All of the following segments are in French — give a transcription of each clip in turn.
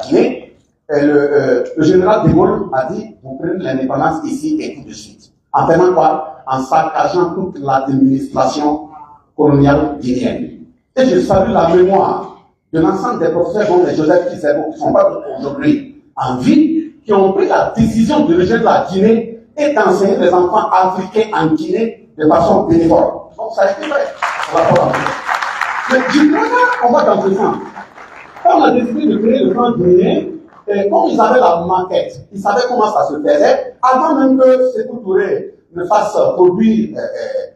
Guinée, le général de Gaulle a dit, vous prenez l'indépendance ici et tout de suite. En faisant quoi? En saccageant toute l'administration coloniale guinéenne. Et je salue la mémoire de l'ensemble des professeurs dont les Joseph Kissebo, qui ne sont pas aujourd'hui en vie, qui ont pris la décision de rejoindre la Guinée et d'enseigner les enfants africains en Guinée de façon bénévole. Donc ça a été fait. Mais du coup, on va dans ce sens. Quand on a décidé de créer le plan guinéen, et comme ils avaient la maquette, ils savaient comment ça se faisait, avant même que Sékou Touré ne fasse produire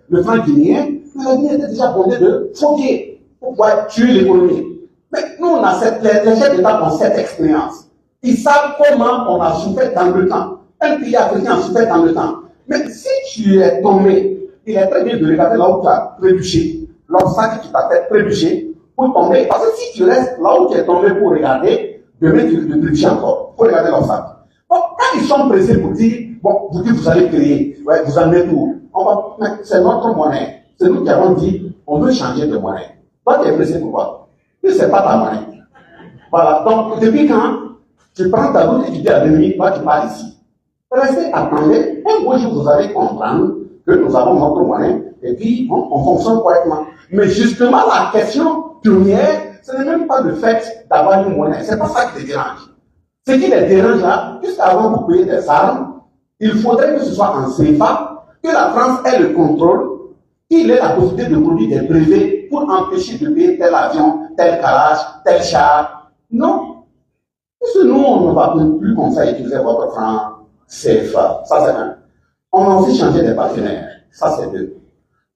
le franc guinéen, la Guinée était déjà bondée de faudiers pour pouvoir tuer l'économie. Mais nous, on a les chefs d'État ont cette expérience. Ils savent comment on a souffert dans le temps. Un pays africain a souffert dans le temps. Mais si tu es tombé, il est très bien de regarder là où tu as trébuché, l'obstacle qui t'a fait trébucher pour tomber. Parce que si tu restes là où tu es tombé pour regarder, demain tu trébuches encore pour regarder l'obstacle. Donc, quand ils sont pressés pour dire, bon, vous dites vous allez créer, ouais, vous en êtes où? C'est notre monnaie. C'est nous qui avons dit, on veut changer de monnaie. Toi, tu es pressé pourquoi? Et c'est pas ta monnaie. Voilà. Donc, depuis quand tu prends ta route et tu dis à l'ennemi, toi, tu pars ici. Restez, attendez. Un beau jour, vous allez comprendre que nous avons notre monnaie et puis on fonctionne correctement. Mais justement, la question première, ce n'est même pas le fait d'avoir une monnaie. C'est pas ça qui te dérange. Ce qui les dérange là, puisqu'avant vous payez des armes, il faudrait que ce soit en CFA, que la France ait le contrôle, qu'il ait la possibilité de produire des brevets pour empêcher de payer tel avion, tel garage, tel char. Non. Puisque nous, on ne va plus comme ça utiliser votre franc CFA. Ça, c'est un. On a aussi changé des partenaires. Ça, c'est deux.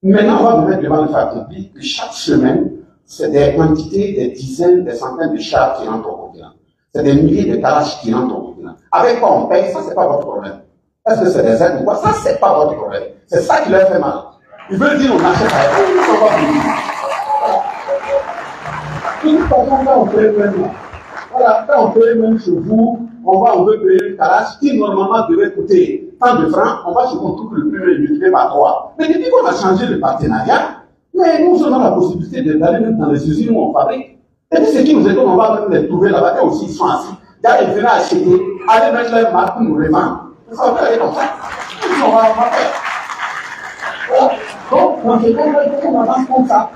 Maintenant, on va vous mettre devant le fait accompli que chaque semaine, c'est des quantités, des dizaines, des centaines de chars qui rentrent au continent. C'est des milliers de garages qui rentrent au continent. Avec quoi on paye, ça, c'est pas votre problème. Est-ce que c'est des aides ou quoi? Ça, c'est pas votre problème. C'est ça qui leur fait mal. Ils veulent dire, on achète à eux, on va payer. Une façon, quand on paye même, voilà, quand on paye même chez vous, on veut payer une garage qui normalement devait coûter tant de francs, on va se retrouver le prix multiplié par 3. Mais depuis qu'on a changé le partenariat, mais nous avons la possibilité d'aller même dans les usines où on fabrique. Et puis ce qui nous étonne, on va même les trouver là-bas, et aussi ils sont assis. D'ailleurs, ils venaient acheter, aller mettre leur marque pour nous les vendre. Ça va aller comme ça. Et puis on va faire. Donc, dans ce cas-là, on avance comme ça.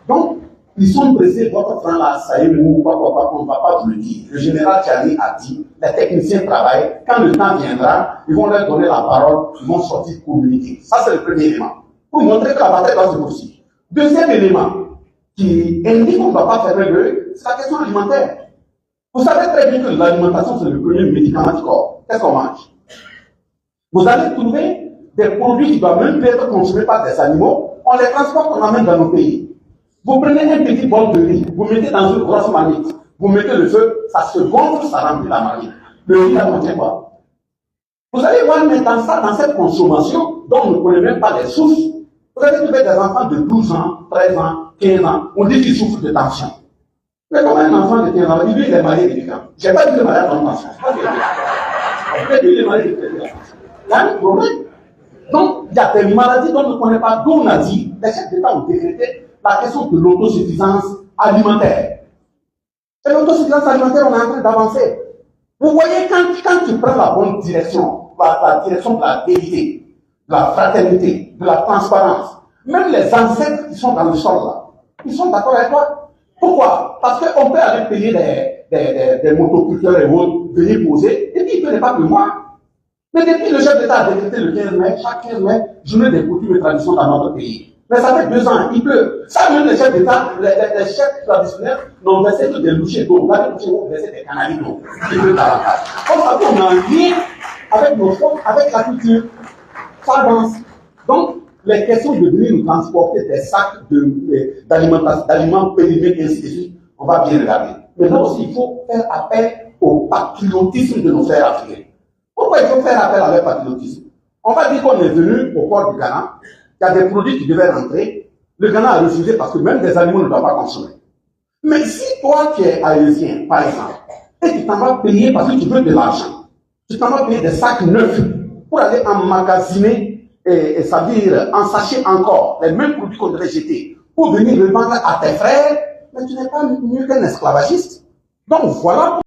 Donc, ils sont pressés, votre franc là, ça y est, nous, quoi, on ne va pas vous le dire. Le général Tchani a dit, les techniciens travaillent, quand le temps viendra, ils vont leur donner la parole, ils vont sortir communiquer. Ça, c'est le premier élément. Pour montrer que la bataille doit se poursuivre. Deuxième élément, qui indique qu'on ne doit pas fermer l'œil, c'est la question alimentaire. Vous savez très bien que l'alimentation, c'est le premier médicament du corps. Qu'est-ce qu'on mange? Vous allez trouver des produits qui doivent même être consommés par des animaux, on les transporte, on amène dans nos pays. Vous prenez un petit bol de riz, vous mettez dans une grosse marmite, vous mettez le feu, ça se gonfle, ça remplit la marmite. Le riz, là, contient quoi? Vous allez voir maintenant ça, dans cette consommation, dont on ne connaît même pas les sources, vous allez trouver des enfants de 12 ans, 13 ans, 15 ans, on dit qu'ils souffrent de tension. Mais comme un enfant de 15 ans, lui, il est marié de quelqu'un. Je n'ai pas dit le mariage de tension. Lui, il est marié de quelqu'un. Il y a un problème. Donc, il y a des maladies dont on ne connaît pas, dont on a dit, les chefs d'État ont décrété la question de l'autosuffisance alimentaire. Et l'autosuffisance alimentaire, on est en train d'avancer. Vous voyez, quand tu prends la bonne direction, la direction de la vérité, de la fraternité, de la transparence, même les ancêtres qui sont dans le sol là, ils sont d'accord avec toi. Pourquoi? Parce qu'on peut aller payer des motoculteurs et autres, venir poser, et puis il ne peut pas pleuvoir. Mais depuis le chef d'État a décrété le 15 mai, chaque 15 mai, journée des coutumes et traditions dans notre pays. Mais ça fait 2 ans, il pleut. Ça, même les chefs d'État, les chefs traditionnels n'ont versé que des louchers d'eau. Là, les louchers ont versé des canaliers d'eau. Il pleut davantage. Comme ça, on a un lien avec nos forces, avec la culture. Ça avance. Donc, les questions de venir nous transporter des sacs d'aliments périmés et ainsi de suite, on va bien regarder. Mais là aussi, il faut faire appel au patriotisme de nos frères africains. Pourquoi il faut faire appel à leur patriotisme? On va dire qu'on est venu au port du Ghana, il y a des produits qui devaient rentrer, le Ghana a refusé parce que même des animaux ne doivent pas consommer. Mais si toi tu es haïtien, par exemple, et tu t'en vas payer parce que tu veux de l'argent, tu t'en vas payer des sacs neufs pour aller emmagasiner, et ça veut dire ensacher encore les mêmes produits qu'on devait jeter, pour venir le vendre à tes frères, mais tu n'es pas mieux qu'un esclavagiste. Donc voilà.